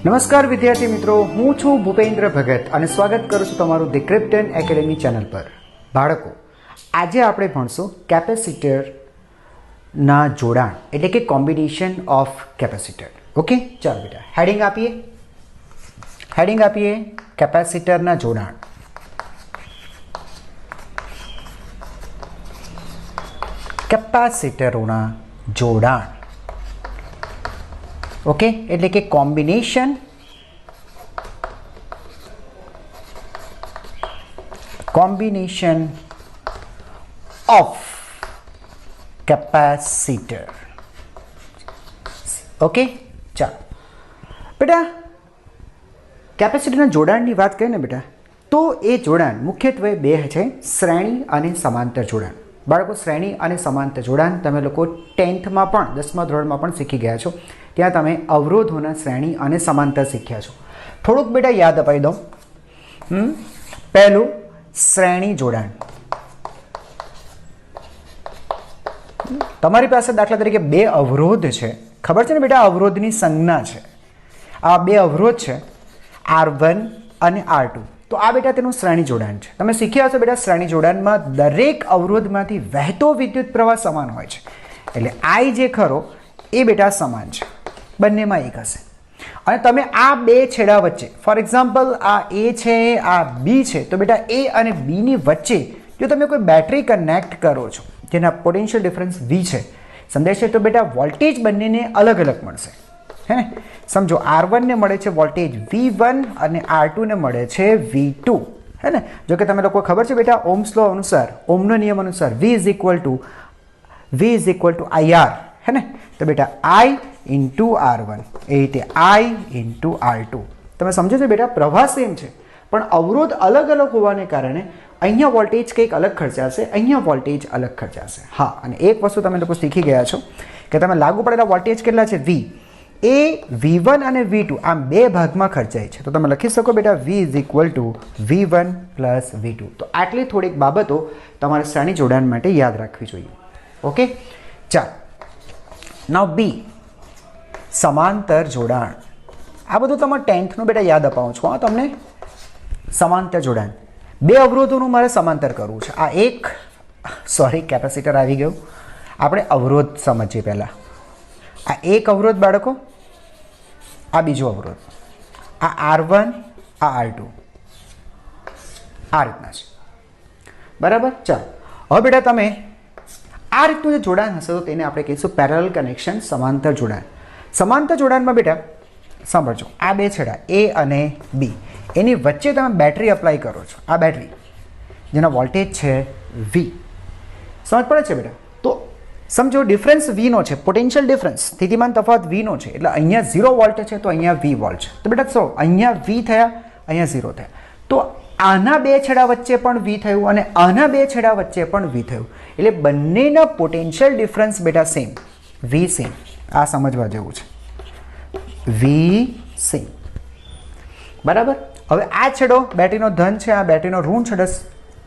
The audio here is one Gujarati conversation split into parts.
નમસ્કાર વિદ્યાર્થી મિત્રો, હું છું ભૂપેન્દ્ર ભગત અને સ્વાગત કરું છું તમારું ધી ક્રિપ્ટન એકેડેમી ચેનલ પર. બાળકો, આજે આપણે ભણશું કેપેસિટરના જોડાણ એટલે કે કોમ્બિનેશન ઓફ કેપેસિટર. ઓકે, ચાલો બેટા હેડિંગ આપીએ કેપેસિટરના જોડાણ. કેપેસિટરોના જોડાણ. ઓકે, એટલે કે કોમ્બિનેશન ઓફ કેપેસિટર. ઓકે, ચાલો બેટા કેપેસિટરના જોડાણની વાત કરીએ ને બેટા, તો એ જોડાણ મુખ્યત્વે બે છે, શ્રેણી અને સમાંતર જોડાણ. બાળકો, શ્રેણી અને સમાંતર જોડાણ તમે લોકો 10thમાં પણ 10મા ધોરણમાં પણ શીખી ગયા છો. ત્યાં તમે અવરોધોના શ્રેણી અને સમાંતર શીખ્યા છો. થોડુંક બેટા યાદ અપાઈ દઉં. પહેલું શ્રેણી જોડાણ. તમારી પાસે દાખલા તરીકે બે અવરોધ છે, ખબર છે ને બેટા, અવરોધની સંજ્ઞા છે. આ બે અવરોધ છે R1 અને R2. તો આ બેટા તેનું શ્રેણી જોડાણ છે. તમે શીખ્યા હશો બેટા, શ્રેણી જોડાણમાં દરેક અવરોધમાંથી વહેતો વિદ્યુત પ્રવાહ સમાન હોય છે. એટલે I જે ખરો એ બેટા સમાન છે, બંનેમાં એક હશે. અને તમે આ બે છેડા વચ્ચે, ફોર એક્ઝામ્પલ આ A છે, આ B છે, તો બેટા A અને B ની વચ્ચે જો તમે કોઈ બેટરી કનેક્ટ કરો છો જેના પોટેન્શિયલ ડિફરન્સ V છે, સમજાય છે, તો બેટા વોલ્ટેજ બંનેને અલગ અલગ મળશે. હે ને, સમજો R1 ને મળે છે વોલ્ટેજ V1 અને R2 ને મળે છે V2. હે ને, જો કે તમે લોકો ખબર છે બેટા, ઓહ્મ્સ લો અનુસાર, ઓહ્મનો નિયમ અનુસાર V is equal two IR. है ना, तो बेटा I इंटू R1 એ રીતે I इंटू R2. તમે સમજો છો બેટા, પ્રવાહ સેમ છે પણ અવરોધ અલગ અલગ હોવાને કારણે અહીંયા વોલ્ટેજ કંઈક અલગ ખર્ચાશે, અહીંયા વોલ્ટેજ અલગ ખર્ચાશે. હા, અને એક વસ્તુ તમે લોકો શીખી ગયા છો કે તમે લાગુ પડેલા વોલ્ટેજ કેટલા છે, V એ V1 અને V2 આમ બે ભાગમાં ખર્ચાય છે. તો તમે લખી શકો બેટા V is equal to V1 plus V2. તો આટલી થોડીક બાબતો તમારે શ્રેણી જોડાણ માટે યાદ રાખવી જોઈએ. ઓકે, ચાલો. નાઉ B, સમાંતર જોડાણ. આ બધું તમારે 10thનું બેટા યાદ અપાવું છું. હા, તમને સમાંતર જોડાણ, બે અવરોધોનું મારે સમાંતર કરવું છે. આ એક કેપેસિટર આવી ગયું. આપણે અવરોધ સમજીએ પહેલાં. આ એક અવરોધ બાળકો, આ બીજો અવરોધ, આ R1, આ R2, આ રીતના છે. બરાબર, ચાલો હવે બેટા તમે આ રીતનું જે જોડાણ હશે તો તેને આપણે કહીશું પેરેલલ કનેક્શન, સમાંતર જોડાણ. સમાંતર જોડાણમાં બેટા સાંભળજો, આ બે છેડા A અને B, એની વચ્ચે તમે બેટરી અપ્લાય કરો છો. આ બેટરી જેનો વોલ્ટેજ છે V, સમજ પડે છે બેટા? તો સમજો ડિફરન્સ V નો છે, પોટેન્શિયલ ડિફરન્સ, સ્થિતિમાન તફાવત V નો છે, એટલે અહીંયા 0 વોલ્ટ છે તો અહીંયા V વોલ્ટ છે. તો બેટા સો અહીંયા V થયા, અહીંયા 0 થયા. તો આના બે છેડા વચ્ચે પણ V થયું અને આના બે છેડા વચ્ચે પણ V થયું, એટલે બંનેના પોટેન્શિયલ ડિફરન્સ બેટા સેમ, V સેમ. આ સમજવા જેવું છે, V સેમ. બરાબર. હવે આ છેડો બેટરીનો ધન છે, આ બેટરીનો ઋણ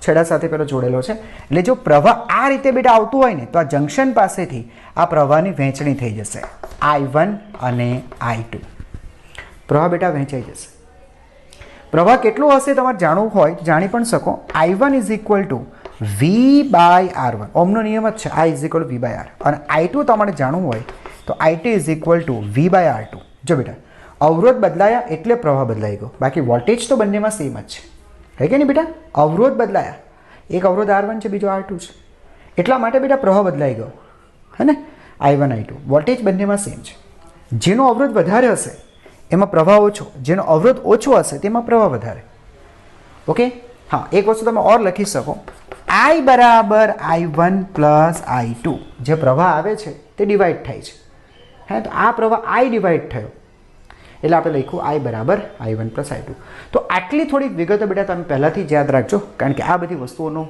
છેડા સાથે પેલો જોડેલો છે. એટલે જો પ્રવાહ આ રીતે બેટા આવતું હોય ને તો આ જંકશન પાસેથી આ પ્રવાહની વહેંચણી થઈ જશે, I1 અને I2. પ્રવાહ બેટા વહેંચાઈ જશે. પ્રવાહ કેટલું હશે તમારે જાણવું હોય જાણી પણ શકો. I1 is equal to V by R1, ઓહ્મનો નિયમ જ છે, I is equal to V by R. અને I2 તમારે જાણવું હોય તો I2 is equal to V by R2. જો બેટા અવરોધ બદલાયા એટલે પ્રવાહ બદલાઈ ગયો, બાકી વોલ્ટેજ તો બંનેમાં સેમ જ છે, હે કે નહીં બેટા? અવરોધ બદલાયા, એક અવરોધ R1 છે, બીજો R2 છે, એટલા માટે બેટા પ્રવાહ બદલાઈ ગયો, હે ને? I1 I2 વોલ્ટેજ બંનેમાં સેમ છે. જેનો અવરોધ વધારે હશે એમાં પ્રવાહ ઓછો, જેનો અવરોધ ઓછો હશે તેમાં પ્રવાહ વધારે. ઓકે, હા, એક વસ્તુ તમે ઓર લખી શકો, I બરાબર I1 પ્લસ I2. જે પ્રવાહ આવે છે તે ડિવાઈડ થાય છે. હે, તો આ પ્રવાહ I ડિવાઈડ થયો એટલે આપણે લખ્યું I બરાબર I1 પ્લસ I2. તો આટલી થોડીક વિગતો બેટા તમે પહેલાંથી જ યાદ રાખજો, કારણ કે આ બધી વસ્તુઓનો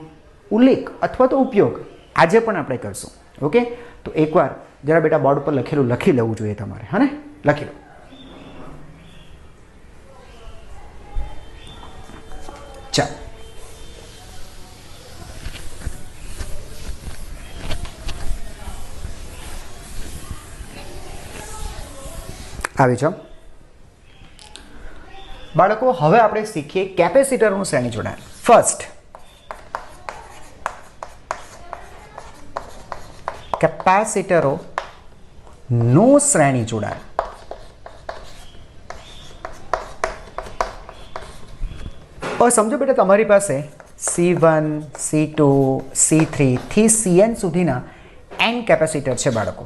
ઉલ્લેખ અથવા તો ઉપયોગ આજે પણ આપણે કરશું. ઓકે, તો એકવાર જરા બેટા બોર્ડ પર લખેલું લખી લેવું જોઈએ તમારે. હા ને, લખી લો. ચાલો, આવી જાઓ. બાળકો હવે આપણે શીખીએ કેપેસિટરનું શ્રેણી જોડાણ. ફર્સ્ટ કેપેસિટરોનું શ્રેણી જોડાણ. હવે સમજો બેટા, તમારી પાસે C1 C2 C3 થી Cn સુધીના n કેપેસિટર છે બાળકો.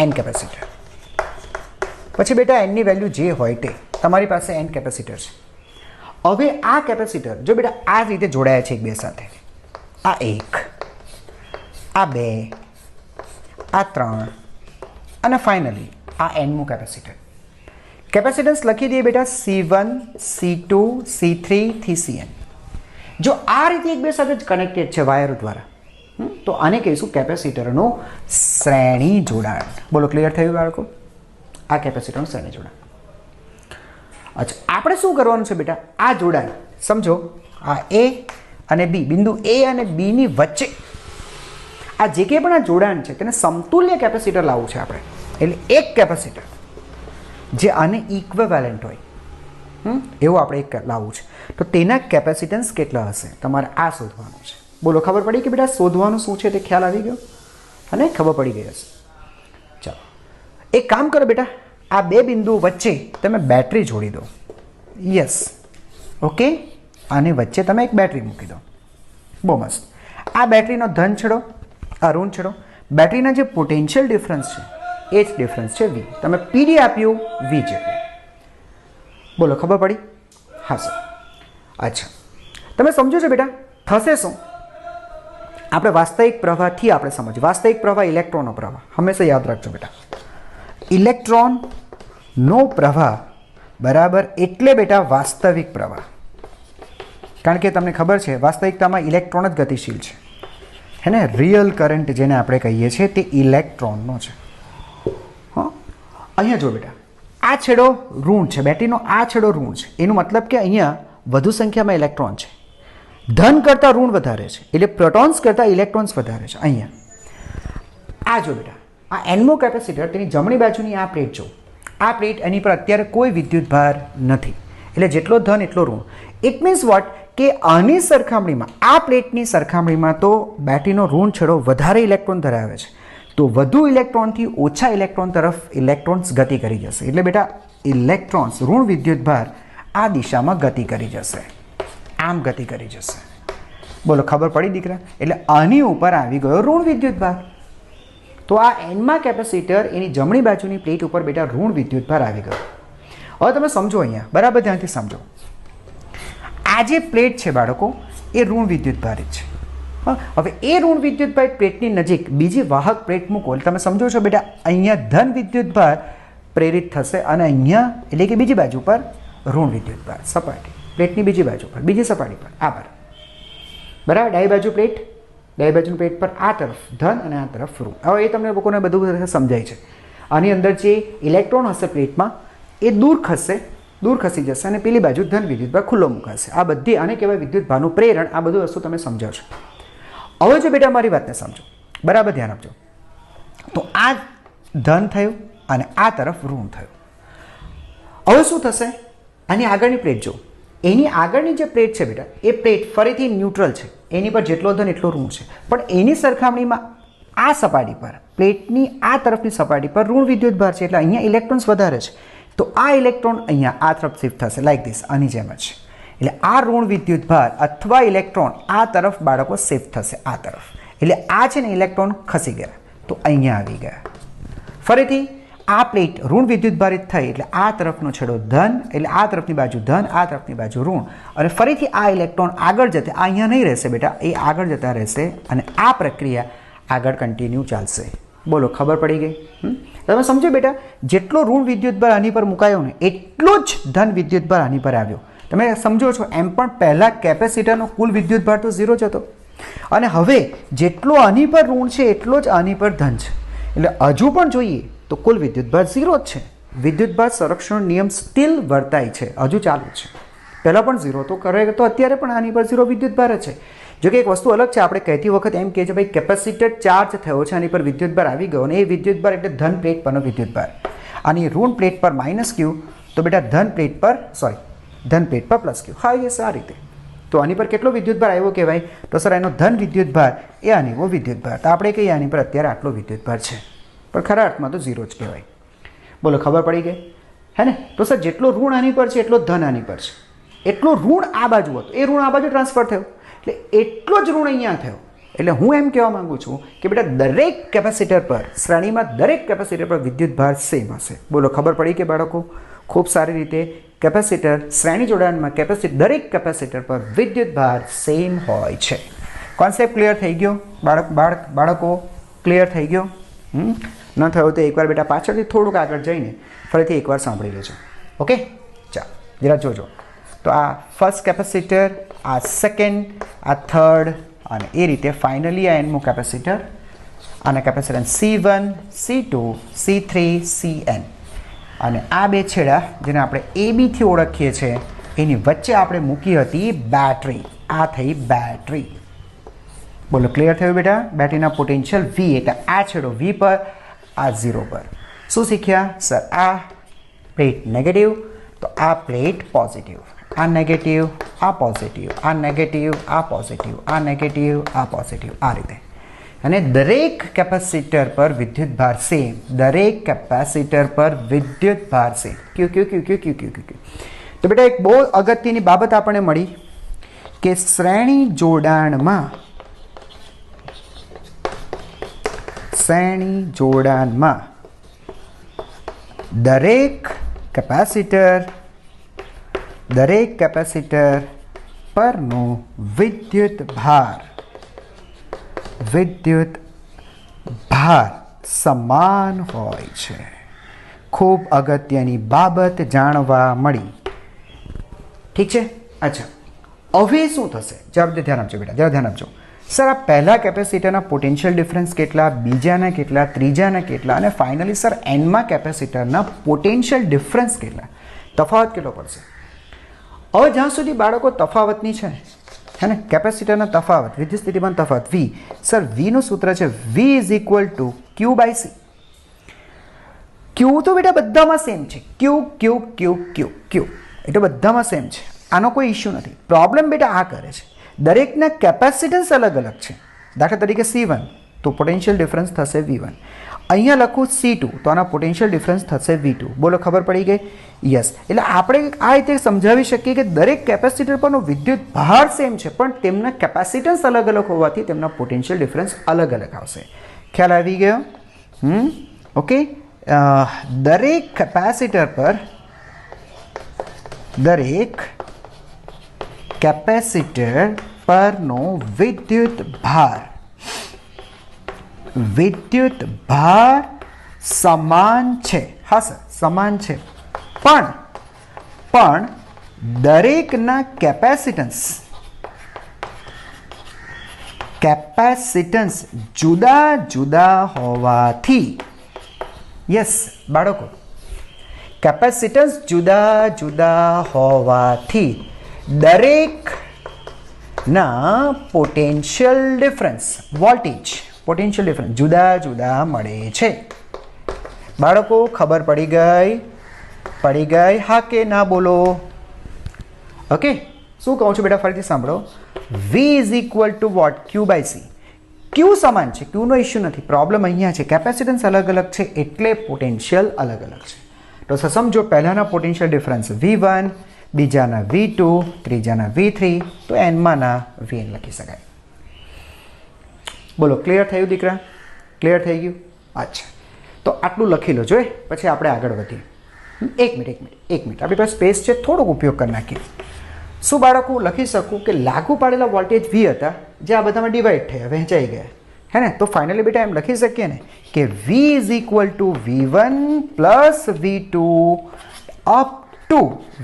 n capacitor. પછી બેટા n ની વેલ્યુ જે હોય તે, તમારી પાસે n કેપેસિટર છે. હવે આ કેપેસિટર જો બેટા આ રીતે જોડાયા છે એક બે સાથે, આ એક, આ બે, આ ત્રણ અને ફાઇનલી આ nમું કેપેસિટર. કેપેસિટન્સ લખી દઈએ બેટા C1 C2 C3 થી Cn. જો આ રીતે એક બે સાથે જ કનેક્ટેડ છે વાયરો દ્વારા, તો આને કહીશું કેપેસિટરનું શ્રેણી જોડાણ. બોલો, ક્લિયર થયું બાળકો? આ કેપેસિટરનું શ્રેણી જોડાણ. અચ્છા, આપણે શું કરવાનું છે બેટા? આ જોડાણ સમજો, આ A અને B, બિંદુ A અને B ની વચ્ચે આ જે કંઈ પણ આ જોડાણ છે તેને સમતુલ્ય કેપેસિટર લાવવું છે આપણે. એટલે એક કેપેસિટર જે આને ઇક્વિવેલન્ટ હોય એવું આપણે એક લાવવું છે. તો તેના કેપેસિટન્સ કેટલા હશે તમારે આ શોધવાનું છે. બોલો, ખબર પડી કે બેટા શોધવાનું શું છે તે ખ્યાલ આવી ગયો અને ખબર પડી ગઈ હશે. ચાલો, એક કામ કરો બેટા, આ બે બિંદુઓ વચ્ચે તમે બેટરી જોડી દો. યસ, ઓકે, આની વચ્ચે તમે એક બેટરી મૂકી દો. બહુ મસ્ત. આ બેટરીનો ધન છેડો, આ ઋણ છેડો, બેટરીના જે પોટેન્શિયલ ડિફરન્સ છે એ જ ડિફરન્સ છે V. તમે PD આપ્યું V જેટલું. બોલો, ખબર પડી? હા સર. અચ્છા, તમે સમજો છો બેટા થશે શું? આપણે વાસ્તવિક પ્રવાહથી આપણે સમજીએ. વાસ્તવિક પ્રવાહ ઇલેક્ટ્રોનનો પ્રવાહ, હંમેશા યાદ રાખજો બેટા. ઇલેક્ટ્રોનનો પ્રવાહ બરાબર એટલે બેટા વાસ્તવિક પ્રવાહ. કારણ કે તમને ખબર છે વાસ્તવિકતામાં ઇલેક્ટ્રોન જ ગતિશીલ છે, હે ને? રિયલ કરંટ જેને આપણે કહીએ છીએ તે ઇલેક્ટ્રોનનો છે. હા, અહીંયા જો બેટા, આ છેડો ઋણ છે, બેટરીનો આ છેડો ઋણ છે. એનું મતલબ કે અહીંયા વધુ સંખ્યામાં ઇલેક્ટ્રોન છે. ધન કરતાં ઋણ વધારે છે, એટલે પ્રોટોન્સ કરતાં ઇલેક્ટ્રોન્સ વધારે છે. અહીંયા આ જો બેટા, આ એનમો કેપેસિટર, તેની જમણી બાજુની આ પ્લેટ જો, આ પ્લેટ, એની પર અત્યારે કોઈ વિદ્યુત ભાર નથી, એટલે જેટલો ધન એટલો ઋણ. ઇટ મીન્સ વોટ કે આની સરખામણીમાં, આ પ્લેટની સરખામણીમાં તો બેટરીનો ઋણ છેડો વધારે ઇલેક્ટ્રોન ધરાવે છે. તો વધુ ઇલેક્ટ્રોનથી ઓછા ઇલેક્ટ્રોન તરફ ઇલેક્ટ્રોન્સ ગતિ કરી જશે. એટલે બેટા ઇલેક્ટ્રોન્સ ઋણ વિદ્યુત ભાર આ દિશામાં ગતિ કરી જશે, આમ ગતિ કરી જશે. બોલો, ખબર પડી દીકરા? એટલે આની ઉપર આવી ગયો ઋણ વિદ્યુત ભાર. તો આ એનમાં કેપેસિટર, એની જમણી બાજુની પ્લેટ ઉપર બેટા ઋણ વિદ્યુત ભાર આવી ગયો. હવે તમે સમજો, અહીંયા બરાબર ધ્યાનથી સમજો. આ જે પ્લેટ છે બાળકો એ ઋણ વિદ્યુત ભારિત છે. હવે એ ઋણ વિદ્યુત ભાર પ્લેટની નજીક બીજી વાહક પ્લેટ મૂકો એટલે તમે સમજો છો બેટા અહીંયા ધન વિદ્યુત ભાર પ્રેરિત થશે અને અહીંયા એટલે કે બીજી બાજુ પર ઋણ વિદ્યુત ભાર, સપાટી પ્લેટની બીજી બાજુ પર, બીજી સપાટી પર આ પર, બરાબર? ડાબી બાજુ પ્લેટ, ડાબી બાજુની પ્લેટ પર આ તરફ ધન અને આ તરફ ઋણ. હવે એ તમને લોકોને બધું સમજાય છે. આની અંદર જે ઇલેક્ટ્રોન હશે પ્લેટમાં એ દૂર ખસી જશે અને પેલી બાજુ ધન વિદ્યુત ભાર ખુલ્લો મુકાશે. આ બધી આને કહેવાય વિદ્યુત ભારનું પ્રેરણ. આ બધું વસ્તુ તમે સમજો છો. હવે જો બેટા મારી વાતને સમજો, બરાબર ધ્યાન આપજો. તો આ ધન થયું અને આ તરફ ઋણ થયું. હવે શું થશે? આની આગળની પ્લેટ જો, એની આગળની જે પ્લેટ છે બેટા એ પ્લેટ ફરીથી ન્યુટ્રલ છે, એની પર જેટલો ધન એટલો ઋણ છે. પણ એની સરખામણીમાં આ સપાટી પર, પ્લેટની આ તરફની સપાટી પર ઋણ વિદ્યુત ભાર છે, એટલે અહીંયા ઇલેક્ટ્રોન્સ વધારે છે. તો આ ઇલેક્ટ્રોન અહીંયા આ તરફ શિફ્ટ થશે, લાઈક ધીસ, આની જેમ જ. એટલે આ ઋણ વિદ્યુત ભાર અથવા ઇલેક્ટ્રોન આ તરફ બાળકો શિફ્ટ થશે, આ તરફ. એટલે આ છે ને ઇલેક્ટ્રોન ખસી ગયા તો અહીંયા આવી ગયા. ફરીથી આ પ્લેટ ઋણ વિદ્યુત ભારિત થઈ એટલે આ તરફનો છેડો ધન, એટલે આ તરફની બાજુ ધન, આ તરફની બાજુ ઋણ. અને ફરીથી આ ઇલેક્ટ્રોન આગળ જતે, આ અહીંયા નહીં રહેશે બેટા, એ આગળ જતા રહેશે અને આ પ્રક્રિયા આગળ કન્ટિન્યુ ચાલશે. બોલો, ખબર પડી ગઈ? તમે સમજો બેટા, જેટલો ઋણ વિદ્યુત ભાર આની પર મુકાયો ને એટલો જ ધન વિદ્યુત ભાર આની પર આવ્યો. તમે સમજો છો એમ પણ પહેલાં કેપેસિટરનો કુલ વિદ્યુત ભાર તો 0 જ હતો અને હવે જેટલો આની પર ઋણ છે એટલો જ આની પર ધન છે. એટલે હજુ પણ જોઈએ તો કુલ વિદ્યુત ભાર 0 જ છે. વિદ્યુત ભાર સંરક્ષણ નિયમ સ્ટીલ વર્તાય છે, હજુ ચાલુ છે. પહેલાં પણ 0 તો કરે તો અત્યારે પણ આની પર 0 વિદ્યુત ભાર જ છે. જો કે એક વસ્તુ અલગ છે, આપણે કહેતી વખત એમ કહે છે ભાઈ કેપેસિટર ચાર્જ થયો છે, આની પર વિદ્યુત ભાર આવી ગયો અને એ વિદ્યુત ભાર એટલે ધન પ્લેટ પરનો વિદ્યુત ભાર. આની ઋણ પ્લેટ પર -Q, તો બેટા ધન પ્લેટ પર ધન પ્લેટ પર પ્લસ ક્યુ. હા યસ, આ રીતે. તો આની પર કેટલો વિદ્યુતભાર આવ્યો કહેવાય? તો સર એનો ધન વિદ્યુતભાર એ આની એવો વિદ્યુતભાર. તો આપણે કહીએ આની પર અત્યારે આટલો વિદ્યુતભાર છે, પણ ખરા અર્થમાં તો 0 જ કહેવાય. બોલો, ખબર પડી ગઈ હે ને? તો સર જેટલો ઋણ આની પર છે એટલો ધન આની પર છે. એટલો ઋણ આ બાજુ હતો, એ ઋણ આ બાજુ ટ્રાન્સફર થયો, એટલે એટલો જ ઋણ અહીંયા થયો. એટલે હું એમ કહેવા માંગુ છું કે બેટા દરેક કેપેસિટર પર, શ્રેણીમાં દરેક કેપેસિટર પર વિદ્યુતભાર સેમ હશે. બોલો, ખબર પડી કે બાળકો? ખૂબ સારી રીતે. કેપેસિટર શ્રેણી જોડાણમાં દરેક કેપેસિટર પર વિદ્યુતભાર સેમ હોય છે. કોન્સેપ્ટ ક્લિયર થઈ ગયો બાળકો? ક્લિયર થઈ ગયો? ન થયો તો એકવાર બેટા પાછળથી થોડુંક આગળ જઈને ફરીથી એકવાર સાંભળી લેજો. ઓકે, ચાલો જરા જોજો. તો આ ફર્સ્ટ કેપેસિટર, આ સેકન્ડ, આ થર્ડ, અને એ રીતે ફાઇનલી આ એનમું કેપેસિટર. આના capacitance C1, C2, C3, Cn. અને આ બે છેડા જેને આપણે ABથી ઓળખીએ છીએ એની વચ્ચે આપણે મૂકી હતી બેટરી. આ થઈ બેટરી. બોલો, ક્લિયર થયું બેટા? બેટરીના પોટેન્શિયલ V, એટલે આ છેડો V પર, આ 0 પર. શું શીખ્યા સર? આ પ્લેટ નેગેટિવ, તો આ પ્લેટ પોઝિટિવ. આ નેગેટિવ, આ પોઝિટિવ, આ નેગેટિવ, આ પોઝિટિવ, આ નેગેટિવ, આ પોઝિટિવ, આ રીતે. અને દરેક કેપેસિટર પર વિદ્યુતભાર સેમ. દરેક કેપેસિટર પર વિદ્યુતભાર સેમ. ક્યુ ક્યુ ક્યુ ક્યુ ક્યુ ક્યુ ક્યુ. તો બેટા એક બહુ અગત્યની બાબત આપણને મળી કે શ્રેણી જોડાણમાં દરેક કેપેસિટર પરનો વિદ્યુતભાર સમાન હોય છે. ખૂબ અગત્યની બાબત જાણવા મળી. ઠીક છે? અચ્છા, હવે શું થશે? જરા ધ્યાન આપજો બેટા, જરા ધ્યાન આપજો. સર, આ પહેલા કેપેસિટરના પોટેન્શિયલ ડિફરન્સ કેટલા, બીજાના કેટલા, ત્રીજાના કેટલા, અને ફાઇનલી સર એનમાં કેપેસિટરના પોટેન્શિયલ ડિફરન્સ કેટલા? તફાવત કેટલો પડશે? હવે જ્યાં સુધી બાળકો તફાવતની છે હે ને, કેપેસિટરના તફાવત, વિદ્યુત સ્થિતિમાન તફાવત V. સર, Vનું સૂત્ર છે V = Q/C. Q તો બેટા બધામાં સેમ છે. Q એટલે બધામાં સેમ છે. આનો કોઈ ઇશ્યુ નથી. પ્રોબ્લેમ બેટા આ કરે છે, દરેકના કેપેસિટન્સ અલગ અલગ છે. દાખલા તરીકે C1 તો પોટેન્શિયલ ડિફરન્સ થશે V1. અહીંયા લખું C2 તો આના પોટેન્શિયલ ડિફરન્સ થશે V2. બોલો, ખબર પડી ગઈ? યસ. એટલે આપણે આ રીતે સમજાવી શકીએ કે દરેક કેપેસિટર પરનો વિદ્યુત ભાર સેમ છે, પણ તેમના કેપેસિટન્સ અલગ અલગ હોવાથી તેમના પોટેન્શિયલ ડિફરન્સ અલગ અલગ આવશે. ખ્યાલ આવી ગયો? ઓકે. દરેક કેપેસિટર પરનો વિદ્યુત ભાર સમાન છે. હા સર, સમાન છે, પણ દરેકના કેપેસિટન્સ જુદા જુદા હોવાથી, યસ બાળકો, કેપેસિટન્સ જુદા જુદા હોવાથી દરેકના પોટેન્શિયલ ડિફરન્સ, પોટેન્શિયલ ડિફરન્સ જુદા જુદા મળે છે. બાળકો, ખબર પડી ગઈ? હા કે ના? બોલો. ઓકે, શું કહું છું બેટા? ફરીથી સાંભળો. V = what? Q/C. Q સમાન છે, Q નો ઇશ્યુ નથી. પ્રોબ્લેમ અહીંયા છે, કેપેસિટન્સ અલગ અલગ છે એટલે પોટેન્શિયલ અલગ અલગ છે. તો સમજો, પહેલાના પોટેન્શિયલ ડિફરન્સ V1, બીજાના V2, ત્રીજાના V3, તો એનમાંના Vn લખી શકાય. બોલો, ક્લિયર થયું દીકરા? ક્લિયર થઈ ગયું? અચ્છા, તો આટલું લખી લો જોઈએ, પછી આપણે આગળ વધીએ. એક મિનિટ આપણી પાસે સ્પેસ છે, થોડોક ઉપયોગ કરી નાખીએ. શું બાળકો લખી શકું કે લાગુ પાડેલા વોલ્ટેજ V હતા જે આ બધામાં ડિવાઈડ થયા, વહેંચાઈ ગયા, હે ને? તો ફાઇનલી બેટા એમ લખી શકીએ ને કે V = V1 + V2 up to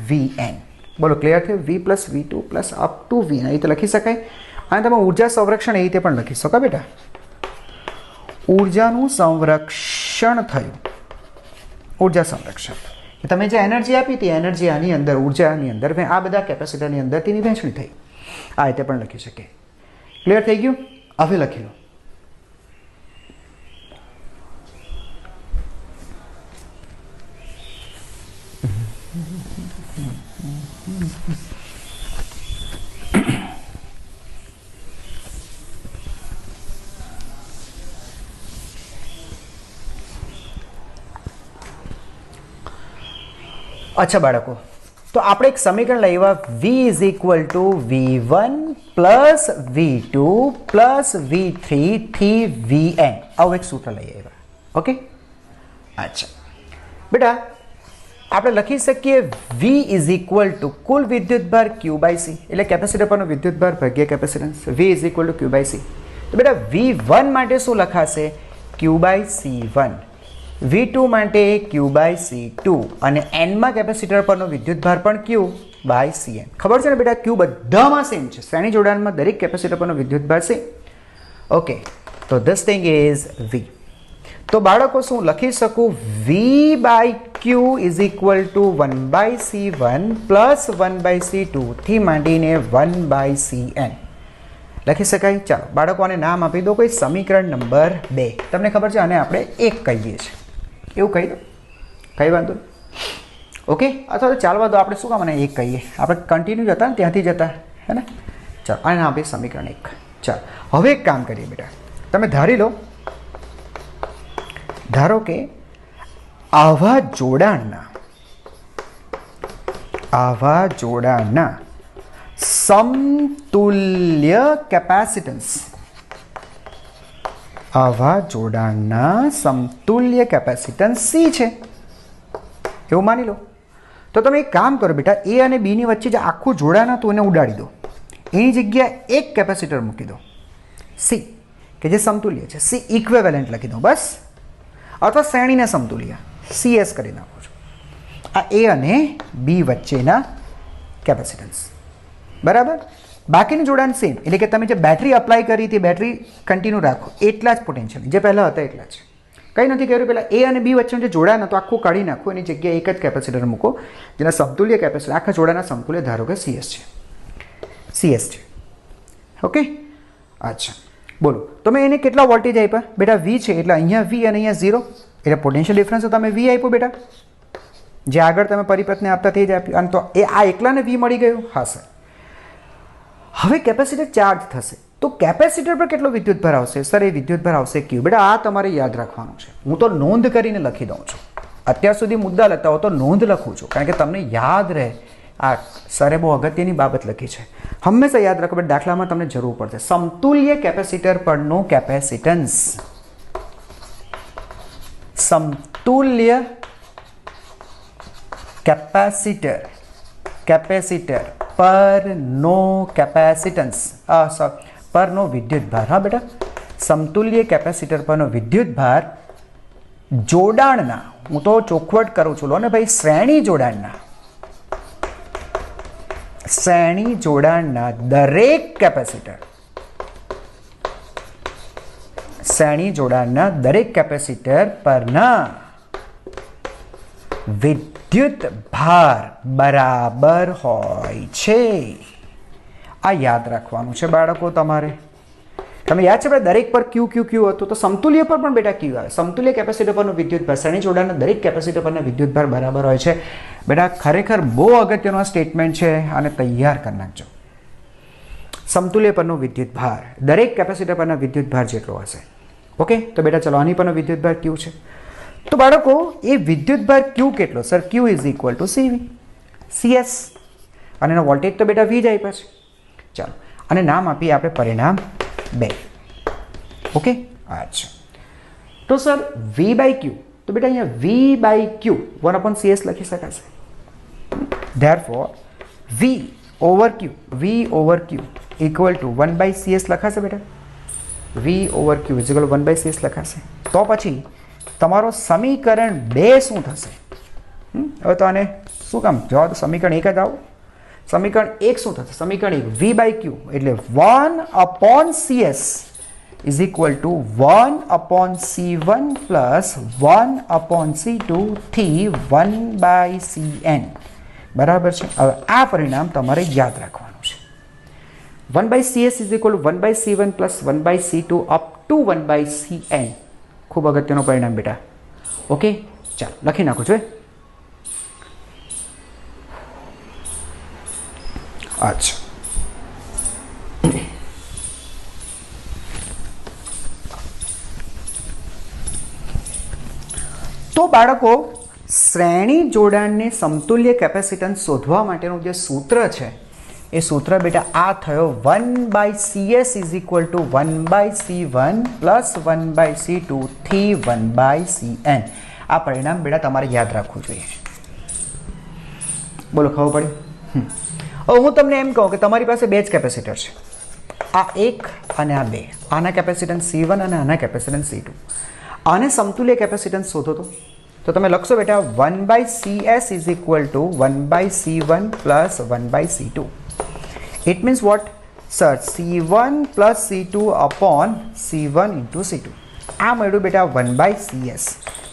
Vn. બોલો, ક્લિયર થયું? V + V2 + up to Vn, એ રીતે લખી શકાય. અને તમે ઉર્જા સંરક્ષણ એ રીતે પણ લખી શકો બેટા. ઉર્જાનું સંરક્ષણ થયું. ઉર્જા સંરક્ષણ, તમે જે એનર્જી આપી હતી, એનર્જી આની અંદર, ઉર્જાની અંદર, આ બધા કેપેસિટરની અંદર તેની વહેંચણી થઈ. આ રીતે પણ લખી શકીએ. ક્લિયર થઈ ગયું? હવે લખી લો. અચ્છા બાળકો, તો આપણે એક સમીકરણ લાવ્યા v is equal to v1 plus v2 plus v3 થી vn. આવું એક સૂત્ર લઈ આવ્યા. ઓકે, અચ્છા બેટા, આપણે લખી શકીએ v ઇઝ ઇક્વલ ટુ કુલ વિદ્યુતભાર q બાય c, એટલે કેપેસિટર પરનો વિદ્યુતભાર ભાગ્યા capacitance. v is equal to q by c. તો બેટા v1 માટે શું લખાશે? q by c1. v2 માટે q બાય c2 અને n માં કેપેસિટર પરનો વિદ્યુતભાર પણ q બાય cn. ખબર છે ને બેટા, q બધામાં સેમ છે. શ્રેણી જોડાણમાં દરેક કેપેસિટર પરનો વિદ્યુતભાર છે. ઓકે, તો ધીસ થિંગ ઇઝ v. તો બાળકો શું લખી શકું? v by q is equal to 1 by c1 plus 1 by c2 થી માંડીને 1 બાય cn લખી શકાય. ચાલો બાળકો, આને નામ આપી દો કોઈ સમીકરણ નંબર 2. તમને ખબર છે આને આપણે 1 કહીએ છીએ, એવું કહી દો, કઈ વાંધો નહીં. ઓકે, અથવા તો ચાલવા દો, આપણે શું કામ આને 1 કહીએ? આપણે કન્ટિન્યુ જતા ને ત્યાંથી જતા, હે ને? ચાલો, આને આપીએ સમીકરણ 1. ચાલો, હવે એક કામ કરીએ બેટા, તમે ધારી લો, ધારો કે આવા જોડાણના સમતુલ્ય કેપેસિટન્સ, આવા જોડાણના સમતુલ્ય કેપેસિટન્સ C છે, એવું માની લો. તો તમે એક કામ કરો બેટા, A અને B ની વચ્ચે જે આખું જોડાણ હતું એને ઉડાડી દો. એની જગ્યાએ એક કેપેસિટર મૂકી દો C, કે જે સમતુલ્ય છે. C ઇક્વિવેલન્ટ લખી દો બસ, અથવા શ્રેણીને સમતુલ્ય CS કરી નાખો છો. આ A અને B વચ્ચેના કેપેસિટન્સ, બરાબર. બાકીનું જોડાણ સેમ, એટલે કે તમે જે બેટરી અપ્લાય કરી હતી બેટરી કન્ટિન્યુ રાખો, એટલા જ પોટેન્શિયલ જે પહેલાં હતા એટલા જ. કંઈ નથી કર્યું. પહેલાં A અને B વચ્ચેનું જે જોડાણ હતું આખું કાઢી નાખો, એની જગ્યાએ એક જ કેપેસિટર મૂકો, જેના સમતુલ્ય કેપેસિટર આખા જોડાના સમતુલ્ય ધારો કે CS છે. ઓકે, અચ્છા બોલો, તમે એને કેટલા વોલ્ટેજ આપ્યા બેટા? V છે, એટલે અહીંયા V અને અહીંયા 0, એટલે પોટેન્શિયલ ડિફરન્સ તો તમે V આપ્યો બેટા, જે આગળ તમે પરિપથને આપતા તે જ આપ્યું. અને તો એ આ એકલાને V મળી ગયું. હા સર. હવે કેપેસિટર ચાર્જ થશે, તો કેપેસિટર પર કેટલો વિદ્યુતભાર આવશે? સર એ વિદ્યુતભાર આવશે Q. બેટા આ તમારે યાદ રાખવાનું છે. હું તો નોંધ કરીને લખી દઉં છું. અત્યાર સુધી મુદ્દા લખતા હો તો નોંધ લખું છું, કારણ કે તમને યાદ રહે. આ સરે બહુ અગત્યની બાબત લખી છે, હંમેશા યાદ રાખો. બેટા દાખલામાં તમને જરૂર પડશે. સમતુલ્ય કેપેસિટર પરનો કેપેસિટન્સ, સમતુલ્ય કેપેસિટર પરનો કેપેસિટન્સ, પરનો વિદ્યુતભાર. હા બેટા, સમતુલ્ય કેપેસિટર પરનો વિદ્યુતભાર જોડાણના, હું તો ચોખવટ કરું છું લો ને ભાઈ, શ્રેણી જોડાણના દરેક કેપેસિટર, શ્રેણી જોડાણના દરેક કેપેસિટર પરના વિદ્યુત ભાર બરાબર હોય છે. આ યાદ રાખવાનું છે બાળકો તમારે. તમે યાદ છે ભાઈ, દરેક પર Q હતું, તો સમતુલ્ય પર પણ બેટા Q આવે. સમતુલ્ય કેપેસિટર પરનો વિદ્યુતભાર શ્રેણી જોડાણના દરેક કેપેસિટર પરના વિદ્યુતભાર બરાબર હોય છે. બેટા ખરેખર બહુ અગત્યનો સ્ટેટમેન્ટ છે, અને તૈયાર કરી નાખજો. સમતુલ્ય પરનો વિદ્યુતભાર દરેક કેપેસિટર પરના વિદ્યુતભાર જેટલો હશે. ઓકે, તો બેટા ચલો, આની પરનો વિદ્યુતભાર Q છે. તો બાળકો એ વિદ્યુતભાર Q કેટલો? Sir Q is equal two CS, અને એનો વોલ્ટેજ તો બેટા V જ આપ્યા છે. ચાલો, અને નામ આપીએ આપણે પરિણામ 2. ઓકે, અચ્છા. તો સર V બાય Q, તો બેટા અહીંયા V બાય Q 1/CS લખી શકાશે. Therefore V over Q equal to 1/CS લખાશે બેટા. V over Q is equal 1/CS લખાશે. તો પછી તમારો સમીકરણ 2 શું થશે? હવે તો આને શું કામ જવા દો, સમીકરણ 1 જ આવો. સમીકરણ 1 શું થશે? સમીકરણ 1 V બાય Q એટલે 1/CS is equal two 1/C1 plus 1/C2 થી 1/CN બરાબર છે. હવે આ પરિણામ તમારે યાદ રાખવાનું છે. 1/CS is equal two 1/C1 plus 1/C2 up to 1/CN. ખૂબ અગત્યનું પરિણામ બેટા. ઓકે, ચાલો લખી નાખો છો. अच्छा, તો બાળકો શ્રેણી જોડાણને સમતુલ્ય કેપેસિટન્સ શોધવા માટેનું જે સૂત્ર છે એ સૂત્ર બેટા આ થયો 1/CS is equal two 1/C1 plus 1/C2 થી 1/CN. આ પરિણામ બેટા તમારે યાદ રાખવું જોઈએ. બોલો, ખબર પડી? હવે હું તમને એમ કહું કે તમારી પાસે બે જ કેપેસિટર છે, આ એક અને આ બે. આના કેપેસિટન્સ C1 અને આના કેપેસિટન્સ C2. આને સમતુલ્ય કેપેસિટન્સ શોધો તો તમે લખશો બેટા 1/CS is equal two 1/C1 plus 1/C2. It means what sir? C1 plus C2 upon C1 into C2. આ મળ્યું બેટા 1/CS.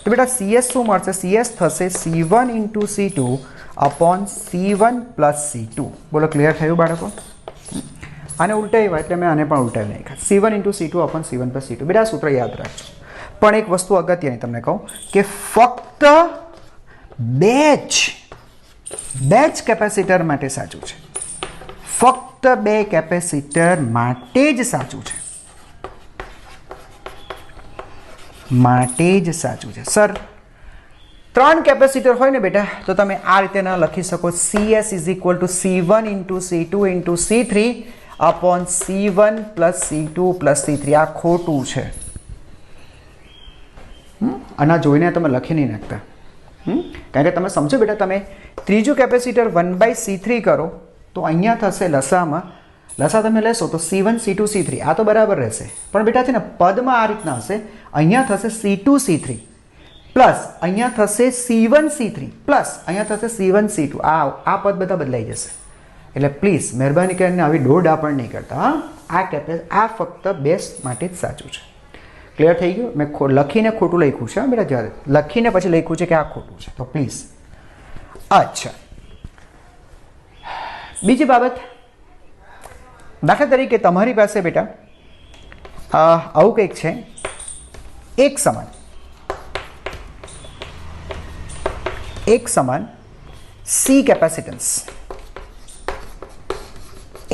તો બેટા CS શું મળશે? CS થશે C1 into C2 upon C1 plus C2. બોલો, ક્લિયર થયું બાળકો? આને ઉલટાવ્યા એટલે મેં આને પણ ઉલટાવી નાખ્યા. C1 into C2 upon C1 plus C2. બેટા સૂત્ર યાદ રાખજો. પણ એક વસ્તુ અગત્યની તમને કહું કે ફક્ત બે જ કેપેસિટર માટે સાચું છે. ફક્ત બે કેપેસિટર માટે જ સાચું છે. સર, 3 કેપેસિટર હોય ને બેટા તો તમે આ રીતે ન લખી શકો. CS is equal to C1 into C2 into C3 upon C1 plus C2 plus C3. આ ખોટું છે. આના જોઈને તમે લખી નહીં નાખતા. કારણ કે તમે સમજો બેટા, તમે ત્રીજું કેપેસિટર 1/C3 કરો તો અહીંયા થશે લસા તમે લેશો તો C1 C2 C3. આ તો બરાબર રહેશે, પણ બેટા છે ને પદમાં આ રીતના હશે. અહીંયા થશે C2 C3 પ્લસ અહીંયા થશે C1 C3 પ્લસ અહીંયા થશે C1 C2. આ પદ બધા બદલાઈ જશે. એટલે પ્લીઝ મહેરબાની કરીને આવી દોડ પણ નહીં કરતા. આ ફક્ત બેસ્ટ માટે જ સાચું છે. ક્લિયર થઈ ગયું? મેં લખીને ખોટું લખ્યું છે બેટા, જ્યારે લખીને પછી લખ્યું છે કે આ ખોટું છે, તો પ્લીઝ. અચ્છા, બીજી બાબત, દાખલા તરીકે તમારી પાસે બેટા આવું કંઈક છે, એક સમાન C કેપેસિટન્સ,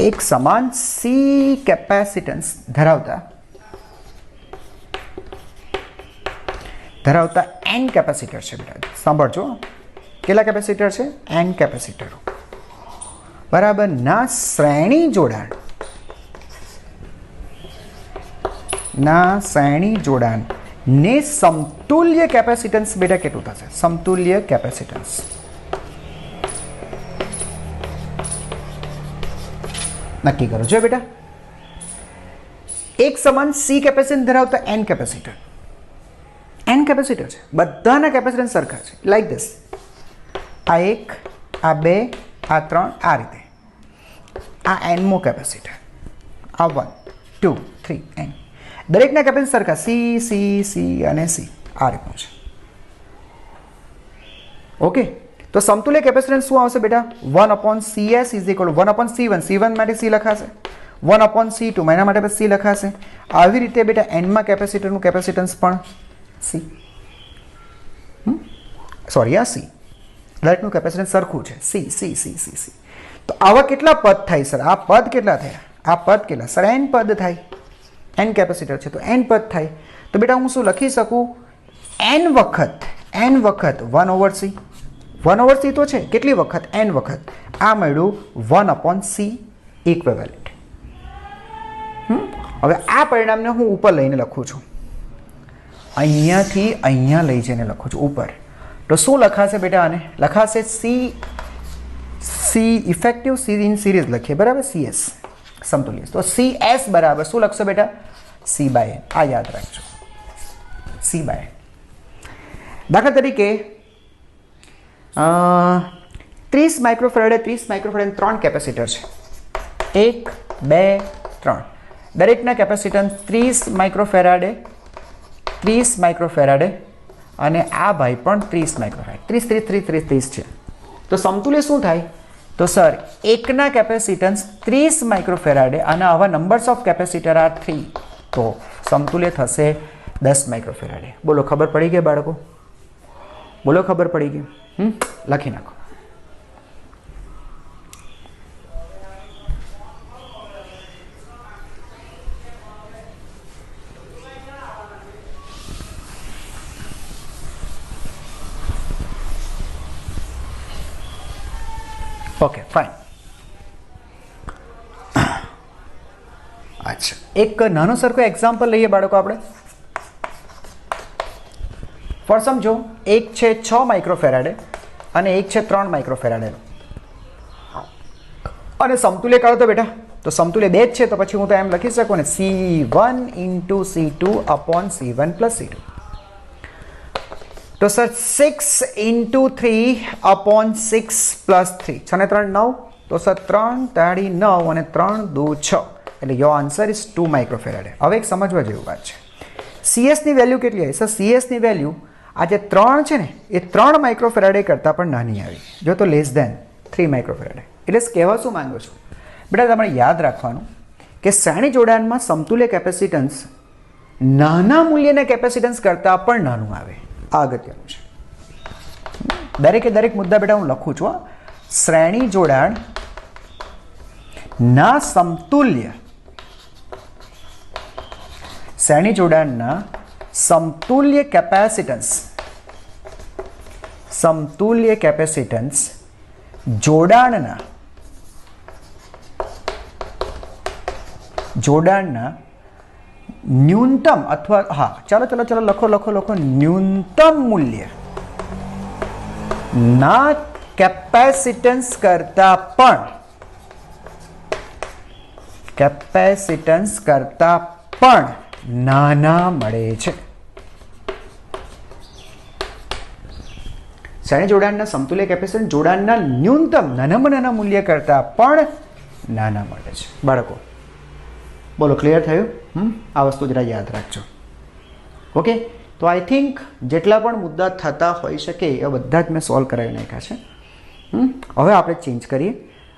એક સમાન C કેપેસિટન્સ ધરાવતા N કેપેસિટર છે બેટા. સાંભળજો, કેટલા કેપેસિટર છે? N કેપેસિટરો બરાબર ના શ્રેણી જોડાણ ને સમતુલ્ય કેપેસિટન્સ બેટા કેટલું થશે? સમતુલ્ય કેપેસિટન્સ નક્કી કરો. જો બેટા, એક સમાન C કેપેસિટન્સ ધરાવતા N કેપેસિટર છે, બધાના કેપેસિટન્સ સરખા છે. લાઈક ધીસ, આ 1, આ 2, આ 3, આ રીતે. આ Nમો કેપેસિટર, આ 1, 2, 3, N. દરેકના કેપેસિટન્સ સરખા C અને C. આ રીતનું છે. ઓકે, તો સમતુલ્ય કેપેસિટન્સ શું આવશે બેટા? 1/CS is equal two 1/C1. C1 માટે C લખાશે, 1/C2 એના માટે C લખાશે. આવી રીતે બેટા Nમાં કેપેસિટરનું કેપેસિટન્સ પણ C. આ C. દરેકનું કેપેસિટન્સ સરખું છે, C. તો આવા કેટલા પદ થાય સર? આ પદ કેટલા થયા? આ પદ કેટલા સર? N પદ થાય. N કેપેસિટર છે તો N પદ થાય. તો બેટા હું શું લખી શકું? N વખત 1/C. 1/C તો છે, કેટલી વખત? N વખત. આ મળ્યું 1/C ઇક્વિવેલન્ટ. હવે આ પરિણામને હું ઉપર લઈને લખું છું, અહીંયાથી અહીંયા લઈ જઈને લખું છું ઉપર. તો શું લખાશે બેટા? આને લખાશે C effective, C in series લખીએ બરાબર, CS સમતુલ્ય. તો CS બરાબર શું લખશો બેટા? C/N. આ યાદ રાખજો, C/N. દાખલા તરીકે 30 માઇક્રોફેરાડે 3 કેપેસિટર છે, 1, 2, 3. દરેકના કેપેસિટન્સ 30 માઇક્રોફેરાડે અને આ ભાઈ પણ 30 માઇક્રોફેરાડે. 30 છે. તો સમતુલ્ય શું થાય? તો સર એકના કેપેસિટન્સ 30 માઇક્રોફેરાડે અને આવા નંબર્સ ઓફ કેપેસિટર આર 3, તો સમતુલ્ય થશે 10 માઇક્રોફેરાડે. બોલો, ખબર પડી ગઈ બાળકો? બોલો, ખબર પડી ગઈ? લખી નાખો. Okay fine. અચ્છા, એક નાનો સરખો એક્ઝામ્પલ લઈએ બાળકો આપણે. ફોર સમજો, એક છે 6 માઇક્રોફેરાડે અને એક છે 3 માઇક્રોફેરાડે, અને સમતુલ્ય કાઢો તો બેટા, તો સમતુલ્ય 2 જ છે, તો પછી હું તો એમ લખી શકું ને C1 into C2 upon C1 plus C2. તો સર 6 ઇન્ટુ 3 અપોન 6 પ્લસ 3, 6 ને 3 9, તો સર 3 તાળી 9 અને 3 દુ 6, એટલે યોર આન્સર ઇઝ 2 માઇક્રોફેરાડે. હવે એક સમજવા જેવું વાત છે, CS ની વેલ્યુ કેટલી આવી? સર CS ની વેલ્યુ આ જે 3 છે ને એ 3 માઇક્રોફેરાડે કરતાં પણ નાની આવી, જો તો લેસ ધેન 3 માઇક્રોફેરાડે. એટલે કહેવા શું માંગુ છું બેટા, તમારે યાદ રાખવાનું કે શ્રેણી જોડાણમાં સમતુલ્ય કેપેસિટન્સ નાના મૂલ્યના કેપેસિટન્સ કરતાં પણ નાનું આવે. આ અગત્યનું છે. દરેકે દરેક મુદ્દા બેટા હું લખું છું. શ્રેણી જોડાણ ના સમતુલ્ય, શ્રેણી જોડાણના સમતુલ્ય કેપેસિટન્સ, સમતુલ્ય કેપેસિટન્સ જોડાણના ન્યૂનતમ અથવા હા ચાલો લખો ન્યૂનતમ મૂલ્ય ના કેપેસિટન્સ કરતા પણ નાના મળે છે. શ્રેણી જોડાણના સમતુલ્ય કેપેસિટન્સ જોડાણના ન્યૂનતમ નાનામાં નાના મૂલ્ય કરતાં પણ નાના મળે છે. બાળકો બોલો, ક્લિયર થયું? આ વસ્તુ જરા યાદ રાખજો. ઓકે, તો આઈ થિંક જેટલા પણ મુદ્દા થતા હોઈ શકે એ બધા જ મેં સોલ્વ કરાવી નાખ્યા છે. હવે આપણે ચેન્જ કરીએ.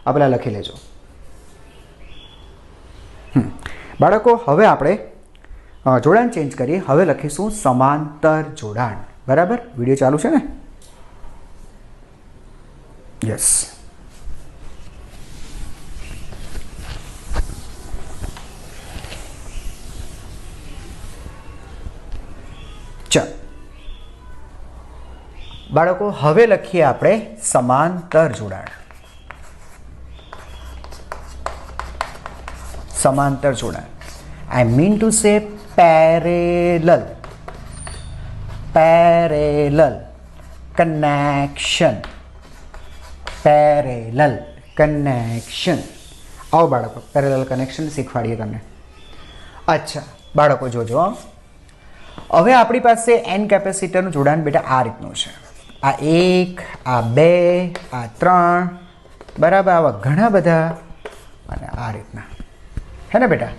આ પેલા લખી લેજો બાળકો. હવે આપણે જોડાણ ચેન્જ કરીએ. હવે લખીશું સમાંતર જોડાણ. બરાબર, વિડીયો ચાલુ છે ને? યસ. ચાલો બાળકો, હવે લખીએ આપણે સમાંતર જોડાણ. સમાંતર જોડાણ, I mean to say parallel connection. Parallel connection. આવો બાળકો, પેરેલલ કનેક્શન શીખવાડીએ તમને. અચ્છા બાળકો, જોજો. હવે આપણી પાસે n કેપેસિટરનું જોડાણ બેટા આ રીતનું છે. આ 1, આ 2, આ 3, બરાબર, આવા ઘણા બધા, અને આ રીતના હે ને બેટા.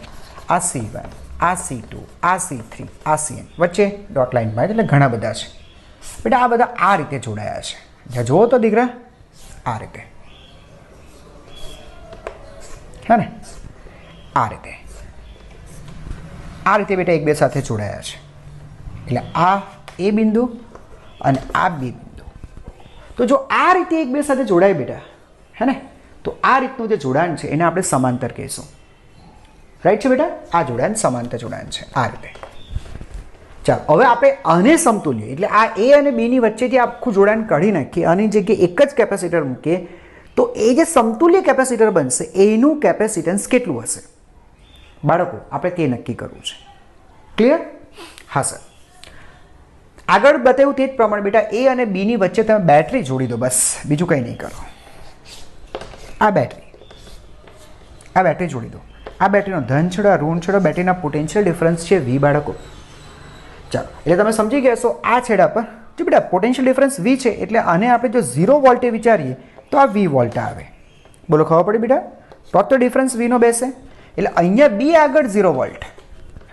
આ C1, આ C2, આ C3, આ Cn, વચ્ચે ડોટ લાઇનમાં એટલે ઘણા બધા છે બેટા. આ બધા આ રીતે જોડાયા છે. જ્યાં જુઓ તો દીકરા, આ રીતે હે ને, આ રીતે બેટા એક બે સાથે જોડાયા છે. એટલે આ એ બિંદુ અને આ બી બિંદુ. તો જો આ રીતે એક બે સાથે જોડાય બેટા, હે ને, તો આ રીતનું જે જોડાણ છે એને આપણે સમાંતર કહીશું. રાઈટ છે બેટા? આ જોડાણ સમાંતર જોડાણ છે, આ રીતે. ચાલો હવે આપણે આને સમતુલ્ય, એટલે આ એ અને બી ની વચ્ચેથી આખું જોડાણ કાઢી નાખીએ, આની જગ્યાએ એક જ કેપેસિટર મૂકીએ, તો એ જે સમતુલ્ય કેપેસિટર બનશે એનું કેપેસિટન્સ કેટલું હશે બાળકો? આપણે તે નક્કી કરવું છે. ક્લિયર? હા સર. આગળ બતાવ્યું તે જ પ્રમાણે બેટા એ અને બી ની વચ્ચે તમે બેટરી જોડી દો, બસ બીજું કંઈ નહીં કરો. આ બેટરી જોડી દો. આ બેટરીનો ધન છેડો, આ ઋણ છેડો, બેટરીના પોટેન્શિયલ ડિફરન્સ છે V બાળકો. ચાલો, એટલે તમે સમજી ગયા છો. આ છેડા પર જો બેટા પોટેન્શિયલ ડિફરન્સ V છે, એટલે આને આપણે જો 0 વોલ્ટે વિચારીએ તો આ V વોલ્ટ આવે. બોલો, ખબર પડી બેટા? તો ડિફરન્સ V નો બેસે, એટલે અહીંયા B આગળ 0 વોલ્ટ,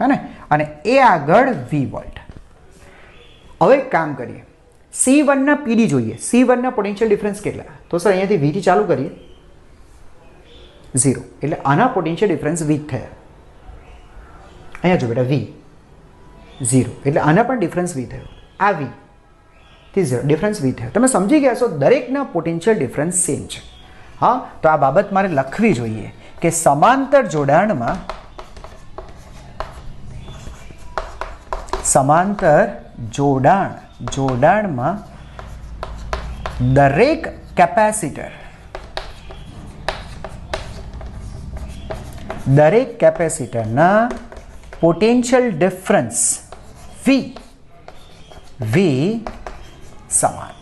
હે ને, અને એ આગળ V વોલ્ટ. હવે એક કામ કરીએ, C1 ના PD જોઈએ. C1 ના પોટેન્શિયલ ડિફરન્સ કેટલા? તો સર અહીંયાથી V થી ચાલુ કરીએ, 0, એટલે આના પોટેન્શિયલ ડિફરન્સ V થયા. અહીંયા જો બેટા V 0, એટલે આના પણ ડિફરન્સ V થયો. આ V થી 0, ડિફરન્સ V થયો. તમે સમજી ગયા છો, દરેકના પોટેન્શિયલ ડિફરન્સ સેમ છે. હા, તો આ બાબત મારે લખવી જોઈએ કે સમાંતર જોડાણમાં જોડાણમાં દરેક કેપેસિટર દરેક કેપેસિટરના પોટેન્શિયલ ડિફરન્સ V સમાન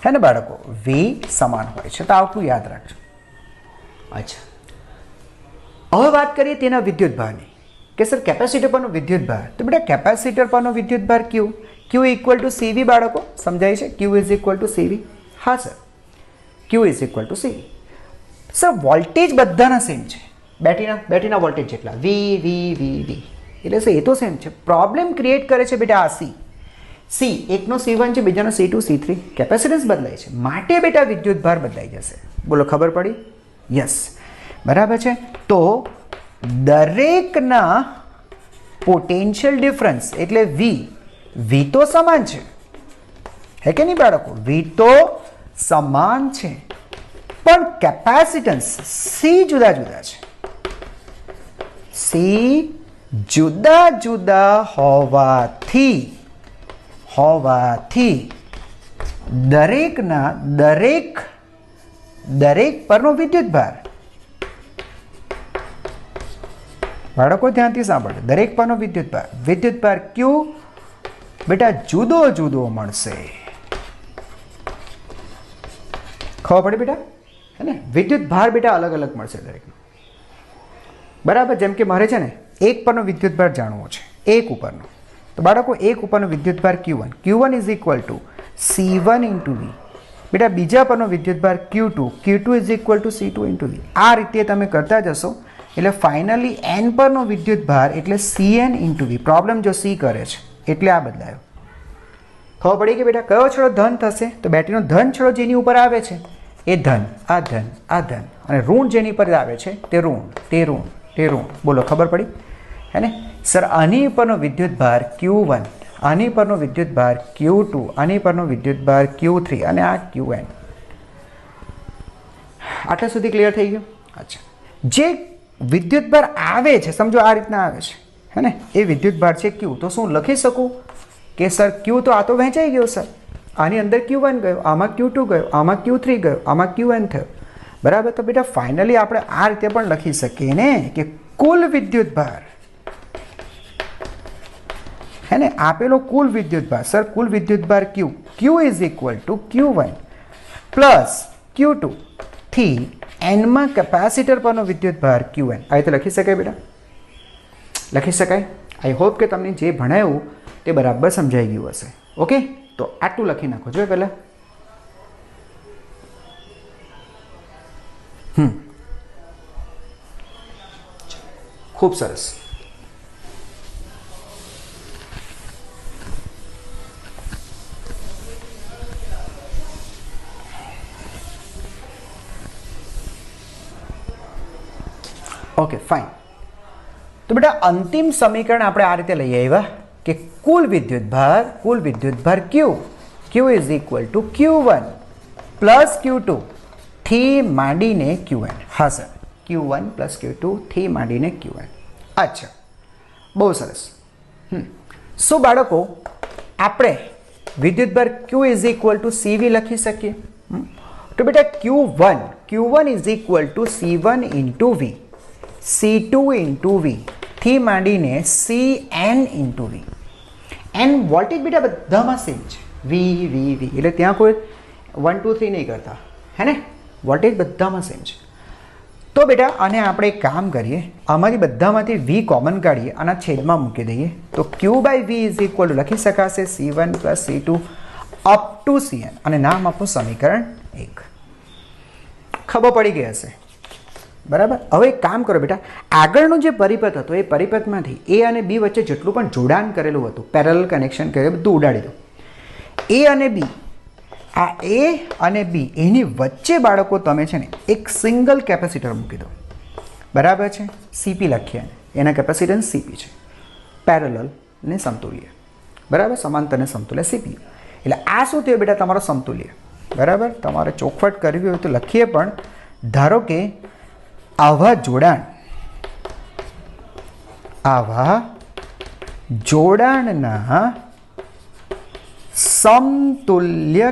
है ना बाळको, V સમાન હોય છે, તો આટલું યાદ રાખજો. અચ્છા, હવે વાત કરીએ તેના વિદ્યુતભારની કે સર કેપેસિટર પરનો વિદ્યુતભાર. તો બેટા કેપેસિટર પરનો વિદ્યુતભાર Q ઇક્વલ ટુ CV બાળકો સમજાય છે. Q is equal to CV. હા sir, Q is equal to CV. Sir voltage બધાના સેમ છે, બેટરીના વોલ્ટેજ જેટલા V એટલે સર એ તો સેમ છે. પ્રોબ્લેમ ક્રિએટ કરે છે બેટા આ C એકનો C1 છે, બીજાનો C2 C3. કેપેસિટન્સ બદલાય છે માટે બેટા વિદ્યુતભાર બદલાઈ જશે. બોલો ખબર પડી? યસ, બરાબર છે. તો દરેકના પોટેન્શિયલ ડિફરન્સ એટલે V તો સમાન છે, હે કે નહીં બાળકો? V તો સમાન છે, પણ કેપેસિટન્સ C જુદા જુદા છે. C જુદા જુદા હોવાથી દરેક પરનો વિદ્યુતભાર, બાળકો ધ્યાનથી સાંભળો, દરેક પરનો વિદ્યુતભાર Q બેટા જુદો જુદો મળશે. ખબર પડી બેટા? હે ને? વિદ્યુતભાર બેટા અલગ અલગ મળશે દરેકનો. બરાબર. જેમ કે મારે છે ને એક પરનો વિદ્યુતભાર જાણવો છે, એક ઉપરનો. તો બાળકો એક ઉપરનો વિદ્યુતભાર Q1 is equal to C1 into V. બેટા બીજા પરનો વિદ્યુતભાર Q2 is equal two C2 into V. આ રીતે તમે કરતા જશો એટલે ફાઇનલી N પરનો વિદ્યુતભાર એટલે Cn ઇન્ટુ V. પ્રોબ્લેમ જો C કરે છે એટલે આ બદલાયો. ખબર પડી કે બેટા કયો છેડો ધન થશે? તો બેટરીનો ધન છેડો જેની ઉપર આવે છે એ ધન, આ ધન, આ ધન, અને ઋણ જેની પર આવે છે તે ઋણ. બોલો ખબર પડી? હે ને સર? આની પરનો વિદ્યુતભાર Q1, આની પરનો વિદ્યુતભાર Q2, આની પરનો વિદ્યુતભાર Q3 અને આ Qn. આટલા સુધી ક્લિયર થઈ ગયું? અચ્છા, જે વિદ્યુતભાર આવે છે સમજો આ રીતના આવે છે, હે ને? એ વિદ્યુતભાર છે Q. તો શું લખી શકું કે સર Q તો આ તો વહેંચાઈ ગયો સર, આની અંદર Q1 ગયો, આમાં Q2 ગયો, આમાં Q3 ગયો, આમાં Qn થયો. બરાબર. તો બેટા ફાઇનલી આપણે આ રીતે પણ લખી શકીએ ને કે કુલ વિદ્યુતભાર, હે ને, આપેલો કુલ વિદ્યુતભાર, સર કુલ વિદ્યુતભાર Q is equal two Q1 plus Q2 થી N માં કેપેસિટર પરનો વિદ્યુતભાર Qn. આ રીતે લખી શકાય બેટા? લખી શકાય. આઈ હોપ કે તમને જે ભણાયું તે બરાબર સમજાઈ ગયું હશે. ઓકે, તો આટલું લખી નાખો જો પહેલાં. ખૂબ સરસ. Okay fine. તો બેટા અંતિમ સમીકરણ આપણે આ રીતે લઈ આવ્યા કે કુલ વિદ્યુતભાર Q is equal two Q1 plus Q2 થી માંડીને Qn. હા સર, Q1 પ્લસ Q2 થી માંડીને Qn. અચ્છા, બહુ સરસ. શું બાળકો આપણે વિદ્યુતભાર Q is equal to CV લખી શકીએ? તો બેટા Q1 is equal to C1 into V, C2 into V થી માંડીને Cn into V. N voltage બેટા બધામાં સેમ છે, V એટલે ત્યાં કોઈ 1 2 3 નહીં કરતા, હે ને? વોલ્ટેજ બધામાં સેમ છે. તો બેટા આને આપણે એક કામ કરીએ, આમાંથી બધામાંથી V કોમન કાઢીએ, આના છેદમાં મૂકી દઈએ. તો Q by V is equal to લખી શકાશે C1 plus C2 up to Cn, અને નામ આપું સમીકરણ 1. ખબર પડી ગઈ હશે? બરાબર. હવે એક કામ કરો બેટા, આગળનો જે પરિપથ હતો એ પરિપથમાંથી A અને B વચ્ચે જેટલું પણ જોડાણ કરેલું હતું, પેરેલલ કનેક્શન કરેલું, બધું ઉડાડી દો. A અને B, આ A અને B એની વચ્ચે બાળકો તમે છે ને એક સિંગલ કેપેસિટર મૂકી દો. બરાબર છે? CP લખીએ, એના કેપેસિટન્સ CP છે, પેરેલલ ને સમતુલ્ય. બરાબર, સમાંતર ને સમતુલ્ય CP. એટલે આ શું થયું બેટા? તમારો સમતુલ્ય. બરાબર. તમારે ચોખવટ કરવી હોય તો લખીએ, પણ ધારો કે આવા જોડાણના સમતુલ્ય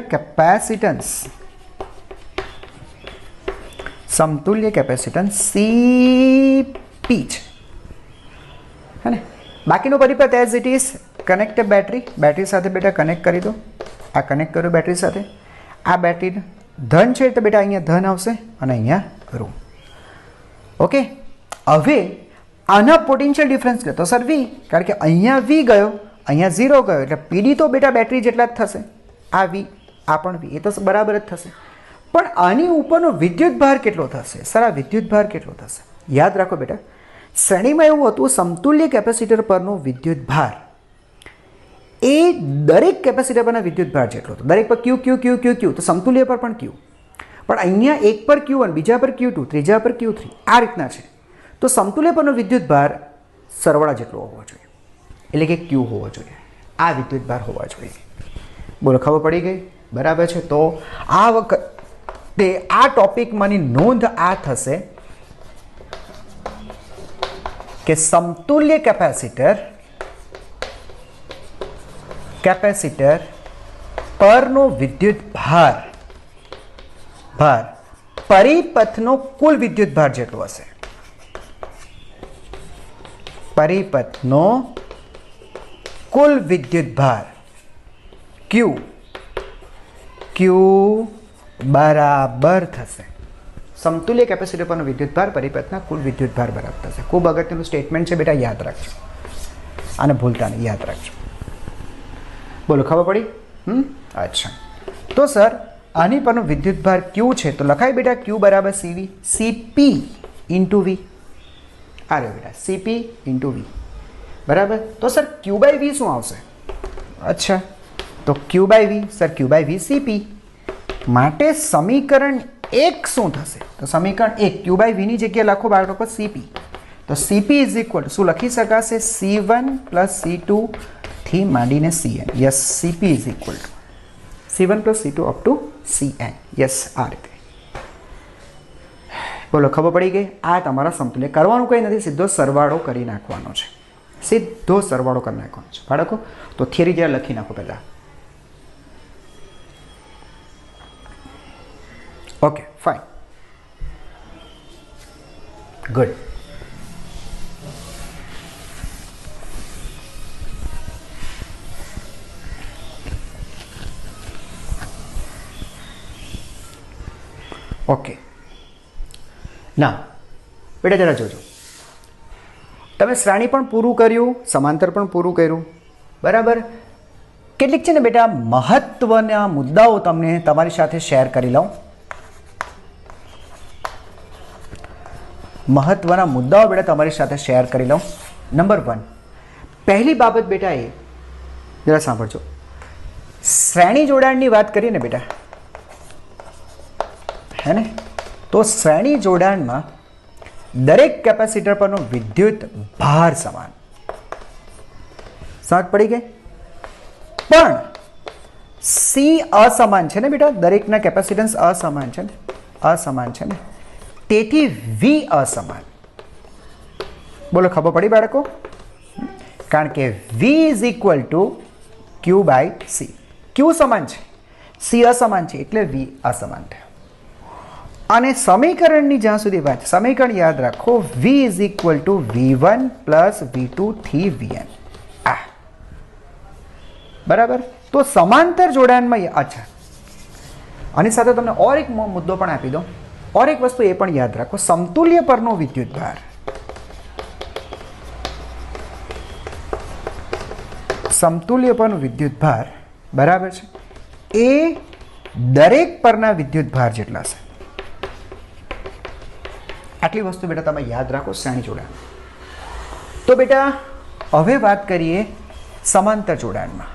સમતુલ્ય કેપેસિટન્સ સીપી છે, હે ને. બાકીનો પરિપથ as it is connected battery સાથે બેટા કનેક્ટ કરી દો. આ કનેક્ટ કર્યું બેટરી સાથે. આ બેટરી ધન છે તો બેટા અહીંયા ધન આવશે અને અહીંયા ઋણ. ઓકે, હવે આના પોટેન્શિયલ ડિફરન્સ ગયો તો સર વી, કારણ કે અહીંયા વી ગયો, અહીંયા 0 ગયો, એટલે પીડી તો બેટા બેટરી જેટલા જ થશે. આ વી, આ પણ વી, એ તો બરાબર જ થશે. પણ આની ઉપરનો વિદ્યુત ભાર કેટલો થશે? સર આ વિદ્યુત ભાર કેટલો થશે? યાદ રાખો બેટા, શ્રેણીમાં એવું હતું સમતુલ્ય કેપેસિટર પરનો વિદ્યુત ભાર એ દરેક કેપેસિટર પરના વિદ્યુત ભાર જેટલો હતો. દરેક પર ક્યુ ક્યુ ક્યુ ક્યુ ક્યુ, તો સમતુલ્ય પર પણ ક્યુ. પણ અહીંયા એક પર Q1, બીજા પર Q2, ત્રીજા પર Q3, આ રીતના છે. તો સમતુલ્ય પરનો વિદ્યુત ભાર સરવાળા જેટલો હોવો જોઈએ, એટલે કે Q હોવો જોઈએ. આ વિદ્યુત ભાર હોવા જોઈએ. બોલો, ખબર પડી ગઈ? બરાબર છે. તો આ વખતે આ ટોપિકમાંની નોંધ આ થશે કે સમતુલ્ય કેપેસિટર પરનો વિદ્યુત ભાર પરિપથનો કુલ વિદ્યુત ભાર જેટલો હશે. પરિપથનો કુલ વિદ્યુત ભાર Q બરાબર થશે સમતુલ્ય કેપેસિટર પરનો વિદ્યુત ભાર પરિપથના કુલ વિદ્યુત ભાર બરાબર થશે. ખૂબ અગત્યનું સ્ટેટમેન્ટ છે બેટા, યાદ રાખજો. આને ભૂલતા નહીં, યાદ રાખજો. બોલો, ખબર પડી? અચ્છા. તો સર આની પરનો વિદ્યુત ભાર Q છે, તો લખાય બેટા Q બરાબર CV, CP ઇન્ટુ V. આ રહ્યો બેટા CP ઇન્ટુ V. બરાબર. તો સર Q બાય V શું આવશે? અચ્છા, તો Q by V, sir Q by V CP. માટે સમીકરણ 1 શું થશે? તો સમીકરણ 1 Q બાય V ની જગ્યાએ લખો બાળકો CP. તો CP ઇઝ ઇક્વલ ટુ શું લખી શકાશે? C1 પ્લસ C2 થી માંડીને CN. Yes, CP is equal to C1 plus C2 up to CN. Yes, આ રીતે. બોલો, ખબર પડી ગઈ? આ તમારા સમતુલ્ય. કરવાનું કંઈ નથી, સીધો સરવાળો કરી નાખવાનો છે. સીધો સરવાળો કરી નાખવાનો છે બાળકો. તો થિયરી જરા લખી નાખો પહેલાં. Okay, fine, good. ઓકે, ના બેટા જરા જોજો. તમે શ્રેણી પણ પૂરું કર્યું, સમાંતર પણ પૂરું કર્યું, બરાબર. કેટલીક છે ને બેટા મહત્વના મુદ્દાઓ તમને તમારી સાથે શેર કરી લઉં. મહત્વના મુદ્દાઓ બેટા તમારી સાથે શેર કરી લઉં. નંબર 1, પહેલી બાબત બેટા એ જરા સાંભળજો. શ્રેણી જોડાણની વાત કરીએ ને બેટા, હે ને, તો શ્રેણી જોડાણમાં દરેક કેપેસિટર પરનો વિદ્યુત ભાર સમાન. સમજ પડી ગઈ? પણ સી અસમાન છે ને બેટા, દરેકના કેપેસિટન્સ અસમાન છે ને, અસમાન છે ને, તેથી વી અસમાન. બોલો, ખબર પડી બાળકો? કારણ કે V is equal to Q by C. Q સમાન છે, સી અસમાન છે, એટલે વી અસમાન થયો. અને સમીકરણની જ્યાં સુધી વાત, સમીકરણ યાદ રાખો, V is equal to V1 plus V2 થી Vn. આ બરાબર. તો સમાંતર જોડાણમાં, અચ્છા, આની સાથે તમને ઓર એક મુદ્દો પણ આપી દો. ઓર એક વસ્તુ એ પણ યાદ રાખો, સમતુલ્ય પરનો વિદ્યુત ભાર, સમતુલ્ય પરનો વિદ્યુત ભાર બરાબર છે, એ દરેક પરના વિદ્યુત ભાર જેટલા છે. આટલી વસ્તુ બેટા તમે યાદ રાખો શ્રેણી જોડાણ. તો બેટા હવે વાત કરીએ સમાંતર જોડાણમાં.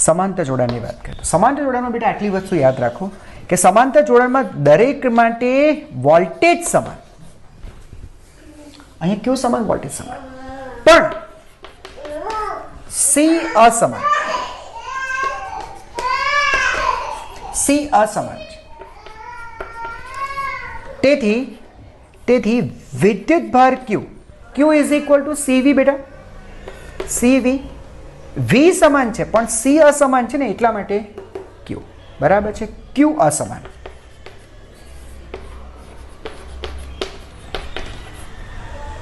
સમાંતર જોડાણની વાત કરીએ તો સમાંતર જોડાણમાં બેટા આટલી વસ્તુ યાદ રાખો કે સમાંતર જોડાણમાં દરેક માટે વોલ્ટેજ સમાન. અહીંયા કેવું સમાન? વોલ્ટેજ સમાન, પણ સી અસમાન. સી અસમાન છે. તેથી વિદ્યુત ભાર Q is equal to CV બેટા. CV V સમાન છે પણ C અસમાન છે ને, એટલા માટે Q. બરાબર છે, ક્યુ અસમાન.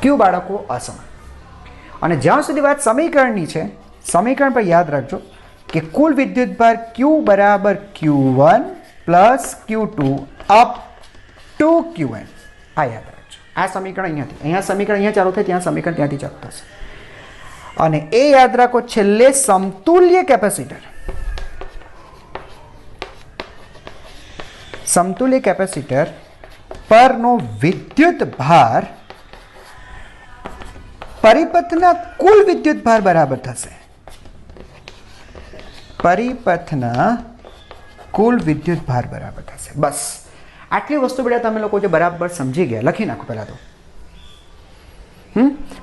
ક્યુ બાળકો અસમાન. અને જ્યાં સુધી વાત સમીકરણની છે, સમીકરણ પર યાદ રાખજો કે કુલ વિદ્યુતભાર Q બરાબર Q1 plus Q2 up to Qn. આ યાદ રાખજો. આ સમીકરણ અહીંયા સમીકરણ અહીંયા ચાલુ થાય, ત્યાં સમીકરણ ત્યાંથી ચાલુ થશે. અને એ યાદ રાખો, છેલ્લે સમતુલ્ય કેપેસિટર પરનો વિદ્યુત ભાર પરિપથના કુલ વિદ્યુત ભાર બરાબર થશે. પરિપથના કુલ વિદ્યુત ભાર બરાબર થશે. બસ આટલી વસ્તુ બેટા તમે લોકો જો બરાબર સમજી ગયા, લખી નાખો પહેલાં તો.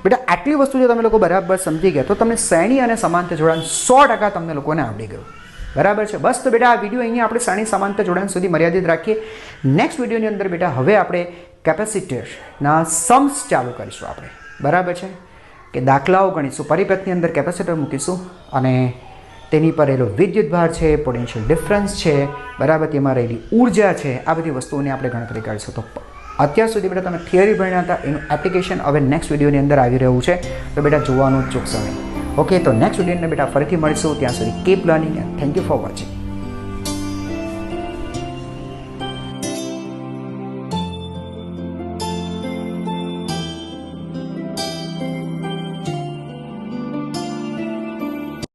બેટા આટલી વસ્તુ જો તમે લોકો બરાબર સમજી ગયા તો તમને શ્રેણી અને સમાંતર જોડાણ 100% તમને લોકોને આવડી ગયું. બરાબર છે. બસ તો બેટા આ વિડીયો અહીંયા આપણે શ્રેણી સમાંતર જોડાણ સુધી મર્યાદિત રાખીએ. નેક્સ્ટ વિડીયોની અંદર બેટા હવે આપણે કેપેસિટરના સમ્સ ચાલુ કરીશું આપણે. બરાબર છે, કે દાખલાઓ ગણીશું, પરિપથની અંદર કેપેસિટર મૂકીશું અને તેની પર રહેલો વિદ્યુતભાર છે, પોટેન્શિયલ ડિફરન્સ છે, બરાબર, તેમાં રહેલી ઉર્જા છે, આ બધી વસ્તુઓની આપણે ગણતરી કરીશું. તો અત્યાર સુધી બેટા તમે થિયરી ભણ્યા હતા, એનું એપ્લિકેશન હવે નેક્સ્ટ વિડીયોની અંદર આવી રહ્યું છે, તો બેટા જોવાનું ચૂકશો નહીં. ઓકે, તો નેક્સ્ટ વિડીયોને બેટા ફરીથી મળીશું. ત્યાં સુધી keep learning and thank you for watching.